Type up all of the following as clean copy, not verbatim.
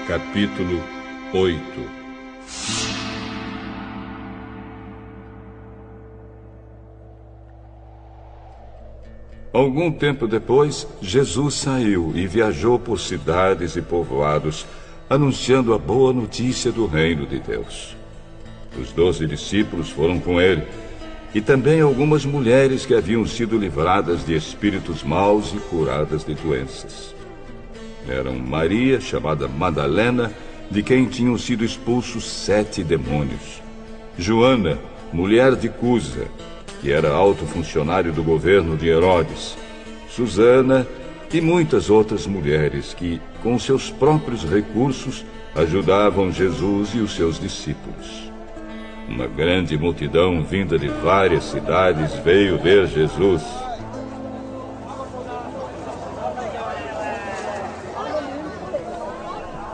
Capítulo 8. Algum tempo depois, Jesus saiu e viajou por cidades e povoados, anunciando a boa notícia do reino de Deus. Os 12 discípulos foram com ele, e também algumas mulheres que haviam sido livradas de espíritos maus e curadas de doenças. Eram Maria, chamada Madalena, de quem tinham sido expulsos 7 demônios. Joana, mulher de Cusa, que era alto funcionário do governo de Herodes. Susana e muitas outras mulheres que, com seus próprios recursos, ajudavam Jesus e os seus discípulos. Uma grande multidão vinda de várias cidades veio ver Jesus.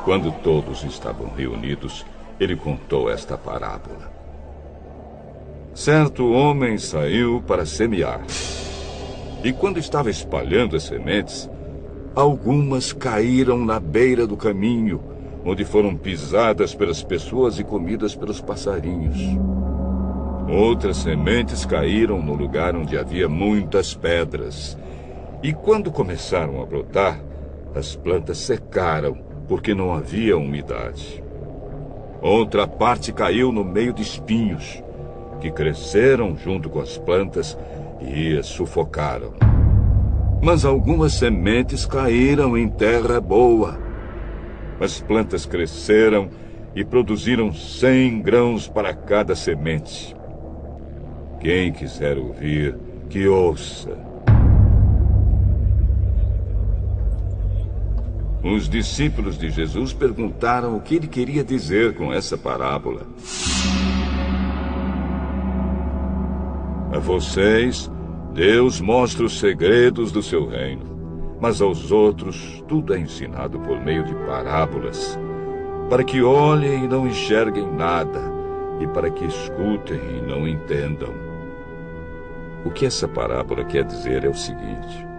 Quando todos estavam reunidos, ele contou esta parábola. Certo homem saiu para semear. E quando estava espalhando as sementes, algumas caíram na beira do caminho, onde foram pisadas pelas pessoas e comidas pelos passarinhos. Outras sementes caíram no lugar onde havia muitas pedras. E quando começaram a brotar, as plantas secaram, porque não havia umidade. Outra parte caiu no meio de espinhos, que cresceram junto com as plantas e as sufocaram. Mas algumas sementes caíram em terra boa. As plantas cresceram e produziram 100 grãos para cada semente. Quem quiser ouvir, que ouça. Os discípulos de Jesus perguntaram o que ele queria dizer com essa parábola. A vocês, Deus mostra os segredos do seu reino, mas aos outros tudo é ensinado por meio de parábolas, para que olhem e não enxerguem nada, e para que escutem e não entendam. O que essa parábola quer dizer é o seguinte: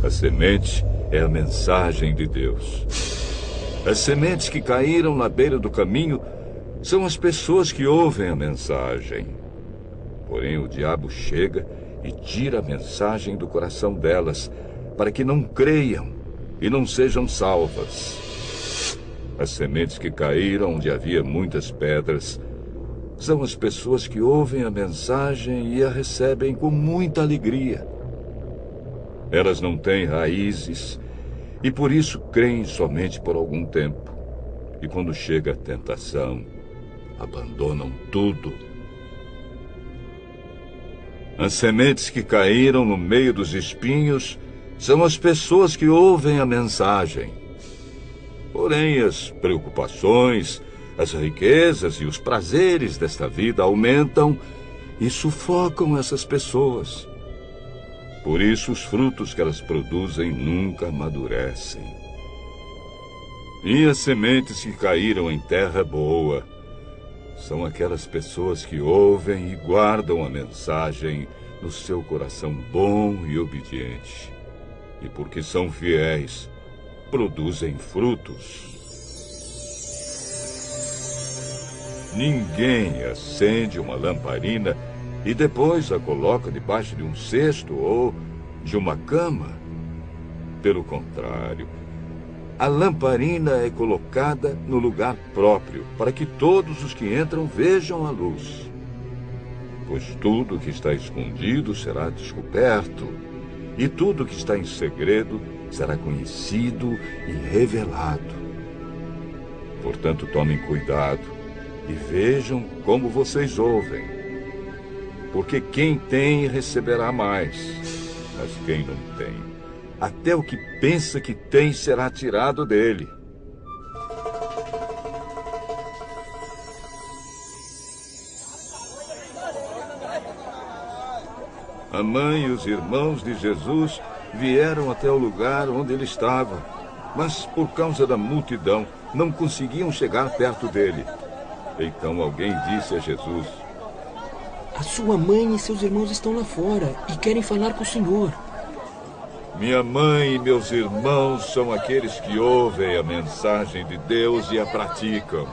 a semente é a mensagem de Deus. As sementes que caíram na beira do caminho são as pessoas que ouvem a mensagem. Porém, o diabo chega e tira a mensagem do coração delas, para que não creiam e não sejam salvas. As sementes que caíram onde havia muitas pedras são as pessoas que ouvem a mensagem e a recebem com muita alegria. Elas não têm raízes e por isso creem somente por algum tempo. E quando chega a tentação, abandonam tudo. As sementes que caíram no meio dos espinhos são as pessoas que ouvem a mensagem. Porém, as preocupações, as riquezas e os prazeres desta vida aumentam e sufocam essas pessoas. Por isso, os frutos que elas produzem nunca amadurecem. E as sementes que caíram em terra boa são aquelas pessoas que ouvem e guardam a mensagem no seu coração bom e obediente. E porque são fiéis, produzem frutos. Ninguém acende uma lamparina e depois a coloca debaixo de um cesto ou de uma cama. Pelo contrário, a lamparina é colocada no lugar próprio, para que todos os que entram vejam a luz. Pois tudo que está escondido será descoberto, e tudo que está em segredo será conhecido e revelado. Portanto, tomem cuidado e vejam como vocês ouvem. Porque quem tem receberá mais, mas quem não tem, até o que pensa que tem será tirado dele. A mãe e os irmãos de Jesus vieram até o lugar onde ele estava, mas por causa da multidão não conseguiam chegar perto dele. Então alguém disse a Jesus: "A sua mãe e seus irmãos estão lá fora e querem falar com o Senhor." Minha mãe e meus irmãos são aqueles que ouvem a mensagem de Deus e a praticam.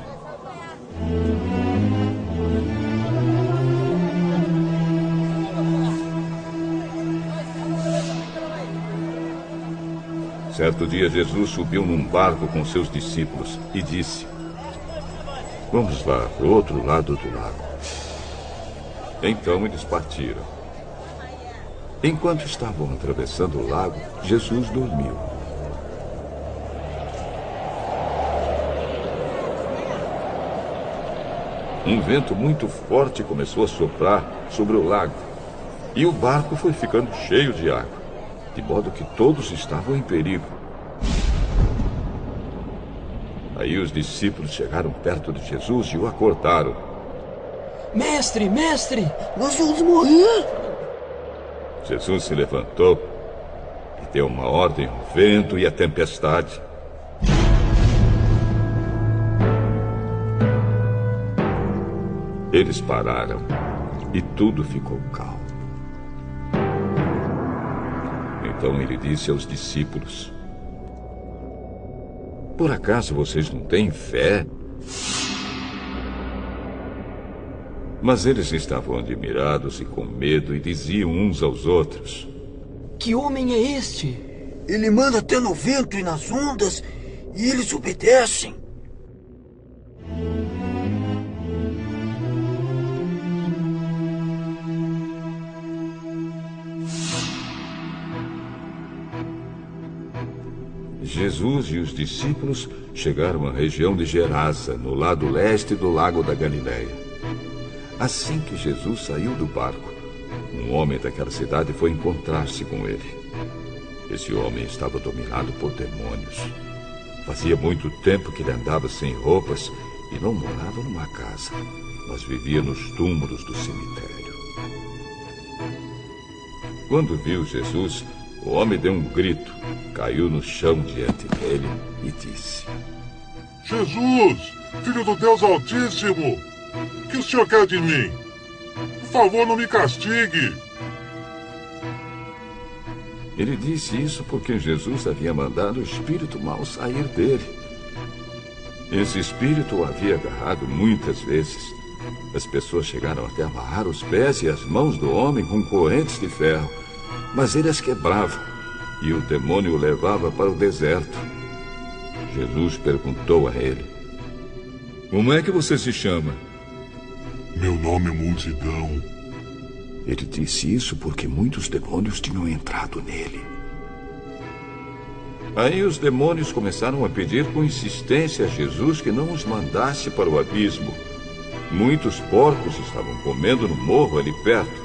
Certo dia, Jesus subiu num barco com seus discípulos e disse: "Vamos lá, para o outro lado do lago." Então eles partiram. Enquanto estavam atravessando o lago, Jesus dormiu. Um vento muito forte começou a soprar sobre o lago, e o barco foi ficando cheio de água, de modo que todos estavam em perigo. Aí os discípulos chegaram perto de Jesus e o acordaram. Mestre, mestre, nós vamos morrer. Jesus se levantou e deu uma ordem ao vento e à tempestade. Eles pararam e tudo ficou calmo. Então ele disse aos discípulos: "Por acaso vocês não têm fé?" Mas eles estavam admirados e com medo e diziam uns aos outros: "Que homem é este? Ele manda até no vento e nas ondas, e eles obedecem." Jesus e os discípulos chegaram à região de Gerasa, no lado leste do lago da Galileia. Assim que Jesus saiu do barco, um homem daquela cidade foi encontrar-se com ele. Esse homem estava dominado por demônios. Fazia muito tempo que ele andava sem roupas e não morava numa casa, mas vivia nos túmulos do cemitério. Quando viu Jesus, o homem deu um grito, caiu no chão diante dele e disse: "Jesus, Filho do Deus Altíssimo, o que o senhor quer de mim? Por favor, não me castigue." Ele disse isso porque Jesus havia mandado o espírito mau sair dele. Esse espírito o havia agarrado muitas vezes. As pessoas chegaram até amarrar os pés e as mãos do homem com correntes de ferro, mas ele as quebrava e o demônio o levava para o deserto. Jesus perguntou a ele: "Como é que você se chama?" "Meu nome é Multidão." Ele disse isso porque muitos demônios tinham entrado nele. Aí os demônios começaram a pedir com insistência a Jesus que não os mandasse para o abismo. Muitos porcos estavam comendo no morro ali perto.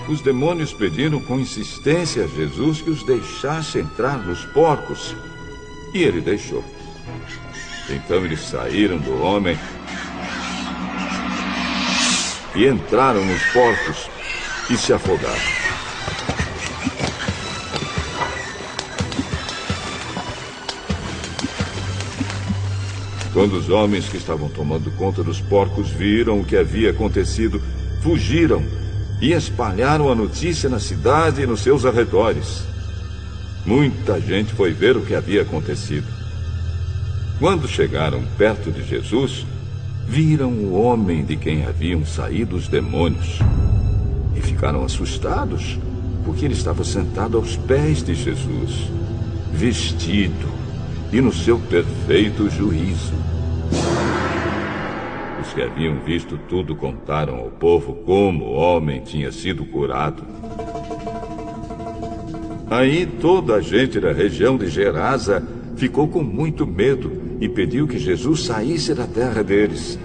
Os demônios pediram com insistência a Jesus que os deixasse entrar nos porcos. E ele deixou. Então eles saíram do homem e entraram nos porcos e se afogaram. Quando os homens que estavam tomando conta dos porcos viram o que havia acontecido, fugiram e espalharam a notícia na cidade e nos seus arredores. Muita gente foi ver o que havia acontecido. Quando chegaram perto de Jesus, viram o homem de quem haviam saído os demônios e ficaram assustados, porque ele estava sentado aos pés de Jesus, vestido e no seu perfeito juízo. Os que haviam visto tudo contaram ao povo como o homem tinha sido curado. Aí toda a gente da região de Gerasa ficou com muito medo e pediu que Jesus saísse da terra deles.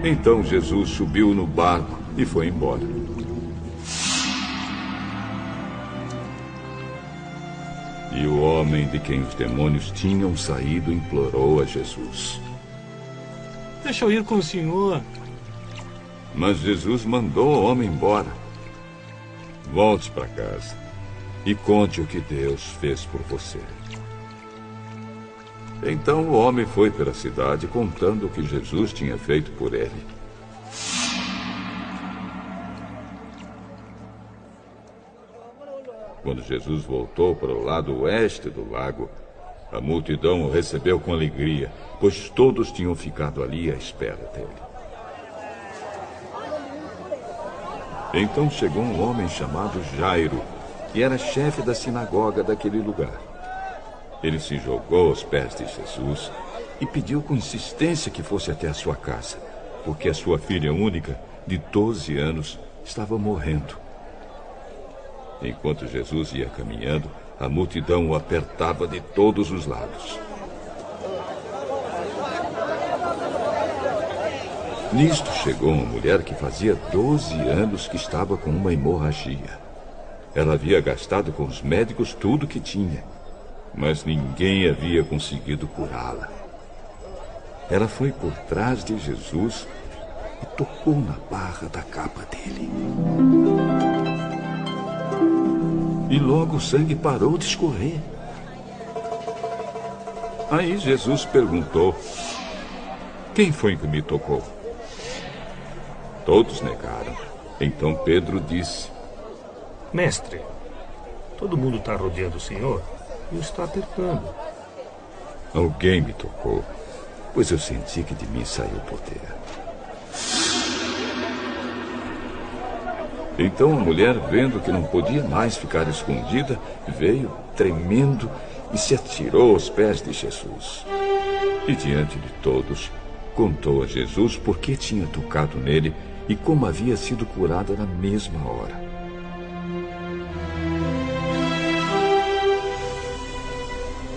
Então Jesus subiu no barco e foi embora. E o homem de quem os demônios tinham saído implorou a Jesus: "Deixa eu ir com o senhor." Mas Jesus mandou o homem embora. "Volte para casa e conte o que Deus fez por você." Então o homem foi pela cidade contando o que Jesus tinha feito por ele. Quando Jesus voltou para o lado oeste do lago, a multidão o recebeu com alegria, pois todos tinham ficado ali à espera dele. Então chegou um homem chamado Jairo, que era chefe da sinagoga daquele lugar. Ele se jogou aos pés de Jesus e pediu com insistência que fosse até a sua casa, porque a sua filha única, de 12 anos, estava morrendo. Enquanto Jesus ia caminhando, a multidão o apertava de todos os lados. Nisto chegou uma mulher que fazia 12 anos que estava com uma hemorragia. Ela havia gastado com os médicos tudo que tinha, mas ninguém havia conseguido curá-la. Ela foi por trás de Jesus e tocou na barra da capa dele. E logo o sangue parou de escorrer. Aí Jesus perguntou: quem foi que me tocou? Todos negaram. Então Pedro disse: Mestre, todo mundo está rodeando o Senhor e o está apertando. Alguém me tocou, pois eu senti que de mim saiu o poder. Então a mulher, vendo que não podia mais ficar escondida, veio tremendo e se atirou aos pés de Jesus. E diante de todos, contou a Jesus por que tinha tocado nele e como havia sido curada na mesma hora.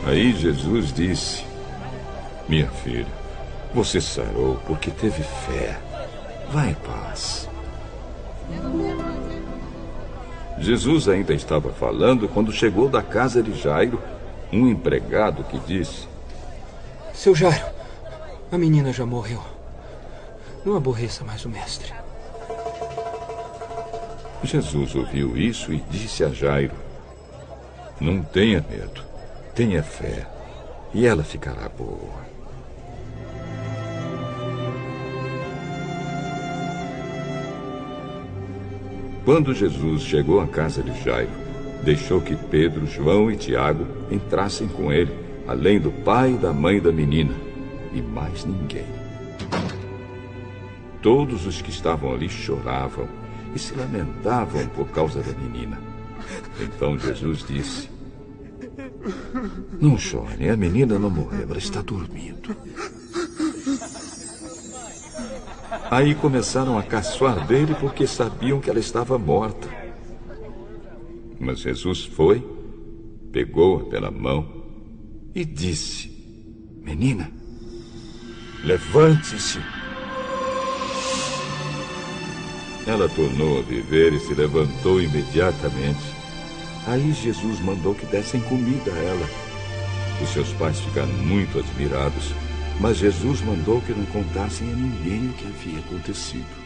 Aí Jesus disse: minha filha, você sarou porque teve fé. Vá em paz. Jesus ainda estava falando quando chegou da casa de Jairo um empregado que disse: Seu Jairo, a menina já morreu. Não aborreça mais o mestre. Jesus ouviu isso e disse a Jairo: não tenha medo, tenha fé, e ela ficará boa. Quando Jesus chegou à casa de Jairo, deixou que Pedro, João e Tiago entrassem com ele, além do pai e da mãe da menina, e mais ninguém. Todos os que estavam ali choravam e se lamentavam por causa da menina. Então Jesus disse: não chorem, a menina não morreu, ela está dormindo. Aí começaram a caçoar dele porque sabiam que ela estava morta. Mas Jesus foi, pegou-a pela mão e disse: menina, levante-se. Ela tornou a viver e se levantou imediatamente. Aí Jesus mandou que dessem comida a ela. Os seus pais ficaram muito admirados, mas Jesus mandou que não contassem a ninguém o que havia acontecido.